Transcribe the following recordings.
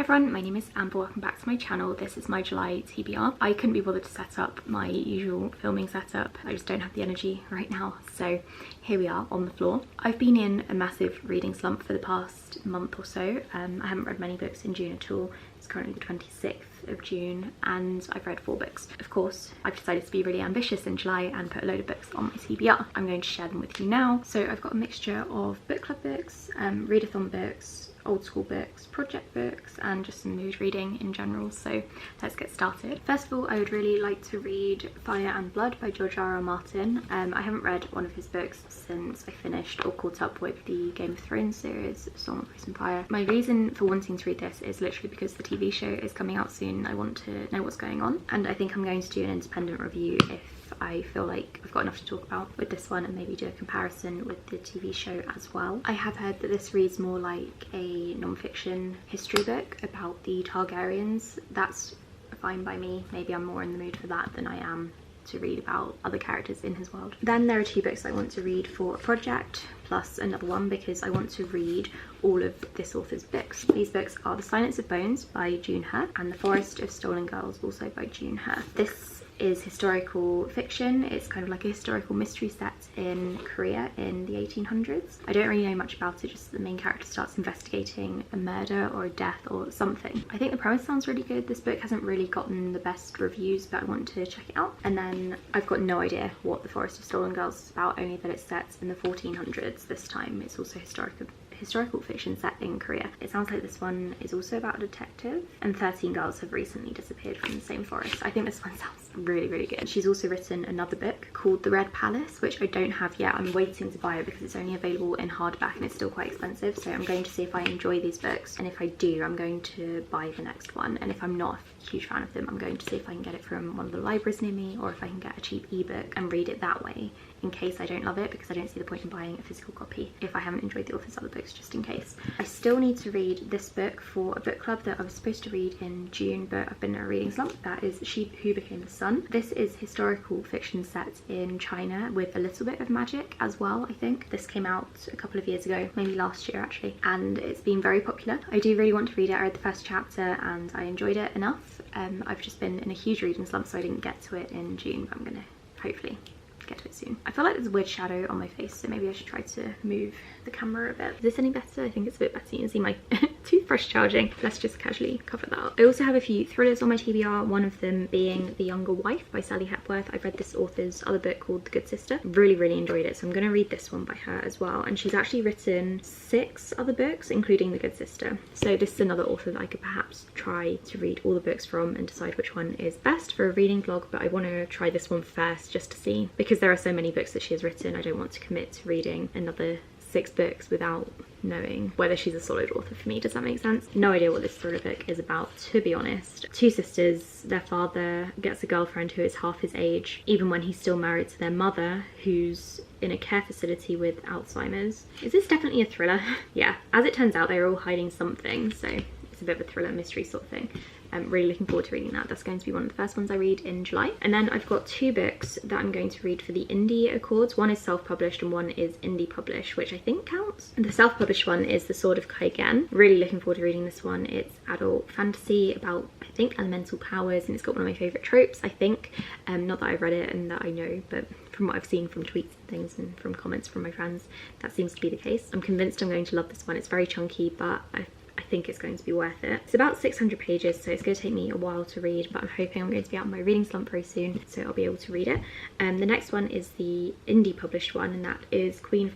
everyone, my name is Amber, welcome back to my channel. This is my July TBR. I couldn't be bothered to set up my usual filming setup. I just don't have the energy right now, so here we are on the floor. I've been in a massive reading slump for the past month or so. I haven't read many books in June at all. It's currently the 26th of June and I've read 4 books. Of course, I've decided to be really ambitious in July and put a load of books on my TBR. I'm going to share them with you now. So I've got a mixture of book club books, readathon books, old school books, project books, and just some mood reading in general. So let's get started. First of all, I would really like to read Fire and Blood by George R.R. Martin. I haven't read one of his books since I finished or caught up with the Game of Thrones series, Song, Ice and Fire. My reason for wanting to read this is literally because the TV show is coming out soon. I want to know what's going on, and I think I'm going to do an independent review if I feel like I've got enough to talk about with this one, and maybe do a comparison with the TV show as well. I have heard that this reads more like a non-fiction history book about the Targaryens. That's fine by me. Maybe I'm more in the mood for that than I am to read about other characters in his world. Then there are 2 books I want to read for a project, plus another one because I want to read all of this author's books. These books are The Silence of Bones by June He and The Forest of Stolen Girls, also by June He. This is historical fiction. It's kind of like a historical mystery set in Korea in the 1800s. I don't really know much about it, just the main character starts investigating a murder or a death or something. I think the premise sounds really good. This book hasn't really gotten the best reviews, but I want to check it out. And then I've got no idea what The Forest of Stolen Girls is about, only that it's set in the 1400s this time. It's also historical fiction set in Korea. It sounds like this one is also about a detective, and 13 girls have recently disappeared from the same forest. I think this one sounds really good. She's also written another book called The Red Palace, which I don't have yet. I'm waiting to buy it because it's only available in hardback and it's still quite expensive, so I'm going to see if I enjoy these books, and if I do, I'm going to buy the next one. And if I'm not a huge fan of them, I'm going to see if I can get it from one of the libraries near me, or if I can get a cheap ebook and read it that way, in case I don't love it, because I don't see the point in buying a physical copy if I haven't enjoyed the author's other books, just in case. I still need to read this book for a book club that I was supposed to read in June, but I've been in a reading slump. That is She Who Became the Sun. This is historical fiction set in China with a little bit of magic as well, I think. This came out a couple of years ago, maybe last year actually, and it's been very popular. I do really want to read it. I read the first chapter and I enjoyed it enough. I've just been in a huge reading slump, so I didn't get to it in June, but I'm gonna hopefully get to it soon. I feel like there's a weird shadow on my face, so maybe I should try to move the camera a bit. Is this any better? I think it's a bit better. You can see my toothbrush charging. Let's just casually cover that up. I also have a few thrillers on my TBR, one of them being The Younger Wife by Sally Hepworth. I've read this author's other book called The Good Sister. Really enjoyed it, so I'm going to read this one by her as well. And she's actually written 6 other books, including The Good Sister. So this is another author that I could perhaps try to read all the books from and decide which one is best for a reading vlog, but I want to try this one first just to see, because there are so many books that she has written. I don't want to commit to reading another 6 books without knowing whether she's a solid author for me. Does that make sense? No idea what this thriller book is about, to be honest. 2 sisters, their father gets a girlfriend who is half his age, even when he's still married to their mother, who's in a care facility with Alzheimer's. Is this definitely a thriller? Yeah, as it turns out, they're all hiding something, so it's a bit of a thriller mystery sort of thing. I'm really looking forward to reading that. That's going to be one of the first ones I read in July. And then I've got 2 books that I'm going to read for the Indie Accords. One is self-published and one is indie published, which I think counts. And the self-published one is The Sword of Kaigen. Really looking forward to reading this one. It's adult fantasy about, I think, elemental powers, and it's got one of my favourite tropes, I think. Not that I've read it and that I know, but from what I've seen from tweets and things and from comments from my friends, that seems to be the case. I'm convinced I'm going to love this one. It's very chunky, but I think it's going to be worth it. It's about 600 pages, so it's going to take me a while to read, but I'm hoping I'm going to be out of my reading slump very soon, so I'll be able to read it. The next one is the indie published one, and that is Queen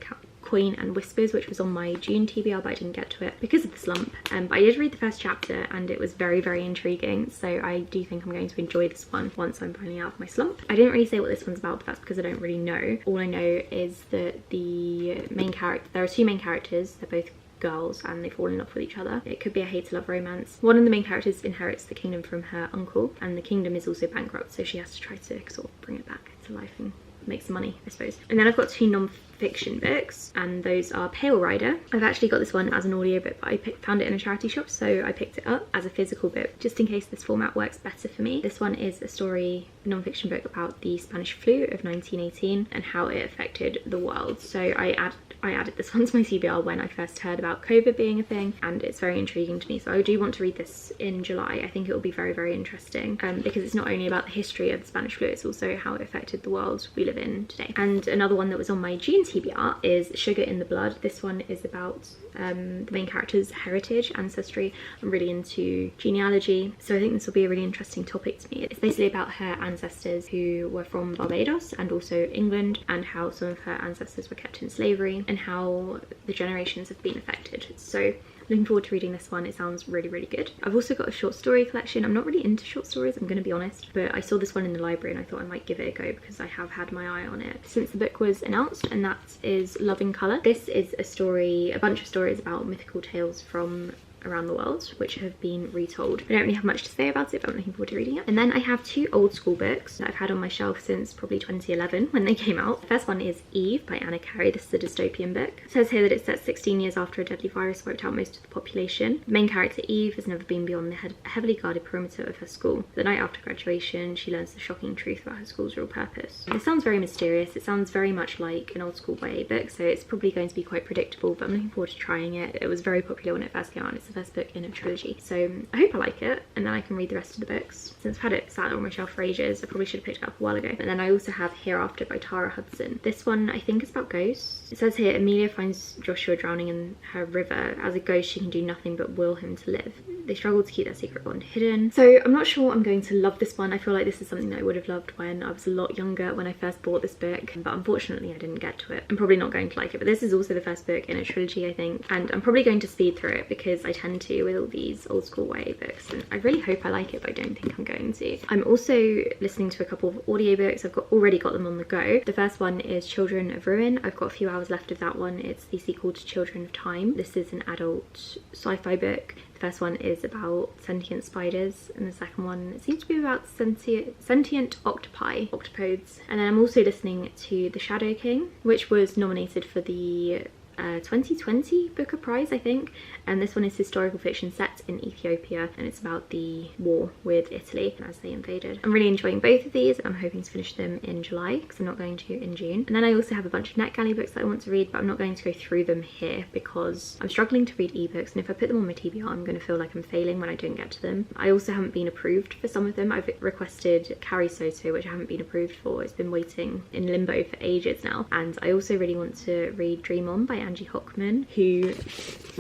and Whispers, which was on my June TBR, but I didn't get to it because of the slump. But I did read the first chapter and it was very intriguing, so I do think I'm going to enjoy this one once I'm finally out of my slump. I didn't really say what this one's about, but that's because I don't really know. All I know is that the main character, there are 2 main characters, they're both girls and they fall in love with each other. It could be a hate to love romance. One of the main characters inherits the kingdom from her uncle, and the kingdom is also bankrupt, so she has to try to sort of bring it back to life and make some money, I suppose. And then I've got 2 non-fiction books, and those are Pale Rider. I've actually got this one as an audiobook, but I found it in a charity shop, so I picked it up as a physical book just in case this format works better for me. This one is a story non-fiction book about the Spanish flu of 1918 and how it affected the world. So I I added this one to my TBR when I first heard about COVID being a thing, and it's very intriguing to me, so I do want to read this in July. I think it will be very, very interesting because it's not only about the history of the Spanish flu, it's also how it affected the world we live in today. And another one that was on my June TBR is Sugar in the Blood. This one is about the main character's heritage, ancestry. I'm really into genealogy, so I think this will be a really interesting topic to me. It's basically about her ancestors who were from Barbados and also England, and how some of her ancestors were kept in slavery and how the generations have been affected. So looking forward to reading this one. It sounds really, really good. I've also got a short story collection. I'm not really into short stories, I'm going to be honest, but I saw this one in the library and I thought I might give it a go because I have had my eye on it since the book was announced, and that is Love in Colour. This is a story, a bunch of stories about mythical tales from around the world which have been retold. I don't really have much to say about it, but I'm looking forward to reading it. And then I have two old school books that I've had on my shelf since probably 2011 when they came out. The first one is Eve by Anna Carrey. This is a dystopian book. It says here that it's set 16 years after a deadly virus wiped out most of the population. The main character Eve has never been beyond the heavily guarded perimeter of her school. The night after graduation, she learns the shocking truth about her school's real purpose. It sounds very mysterious. It sounds very much like an old school YA book, so it's probably going to be quite predictable, but I'm looking forward to trying it. It was very popular when it first came out, and it's the first book in a trilogy, so I hope I like it, and then I can read the rest of the books. Since I've had it sat on my shelf for ages, I probably should have picked it up a while ago. And then I also have Hereafter by Tara Hudson. This one I think is about ghosts. It says here Amelia finds Joshua drowning in her river. As a ghost, she can do nothing but will him to live. They struggle to keep their secret bond hidden. So I'm not sure I'm going to love this one. I feel like this is something that I would have loved when I was a lot younger, when I first bought this book, but unfortunately I didn't get to it. I'm probably not going to like it, but this is also the first book in a trilogy, I think, and I'm probably going to speed through it because I tend to with all these old school YA books, and I really hope I like it, but I don't think I'm going to. I'm also listening to a couple of audiobooks. I've already got them on the go. The first one is Children of Ruin. I've got a few hours left of that one. It's the sequel to Children of Time. This is an adult sci-fi book. The first one is about sentient spiders, and the second one seems to be about sentient octopodes. And then I'm also listening to The Shadow King, which was nominated for the 2020 Booker Prize, I think, and this one is historical fiction set in Ethiopia, and it's about the war with Italy as they invaded. I'm really enjoying both of these, and I'm hoping to finish them in July because I'm not going to in June. And then I also have a bunch of NetGalley books that I want to read, but I'm not going to go through them here because I'm struggling to read ebooks, and if I put them on my TBR I'm going to feel like I'm failing when I don't get to them. I also haven't been approved for some of them. I've requested Carrie Soto, which I haven't been approved for. It's been waiting in limbo for ages now. And I also really want to read Dream On by Angie Hockman, who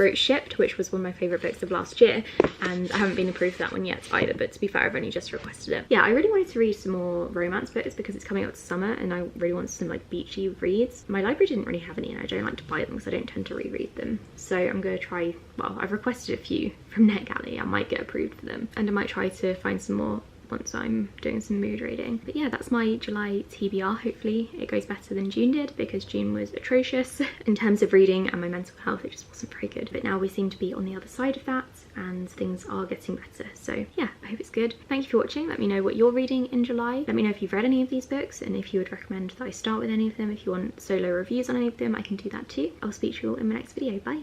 wrote Shipped, which was one of my favourite books of last year, and I haven't been approved for that one yet either, but to be fair I've only just requested it. Yeah, I really wanted to read some more romance books because it's coming up to summer and I really want some like beachy reads. My library didn't really have any, and I don't like to buy them because I don't tend to reread them, so I'm going to try, well, I've requested a few from NetGalley. I might get approved for them, and I might try to find some more once I'm doing some mood reading. But yeah, that's my July TBR. Hopefully it goes better than June did, because June was atrocious in terms of reading and my mental health. It just wasn't very good, but now we seem to be on the other side of that and things are getting better. So yeah, I hope it's good. Thank you for watching. Let me know what you're reading in July. Let me know if you've read any of these books and if you would recommend that I start with any of them. If you want solo reviews on any of them, I can do that too. I'll speak to you all in my next video. Bye.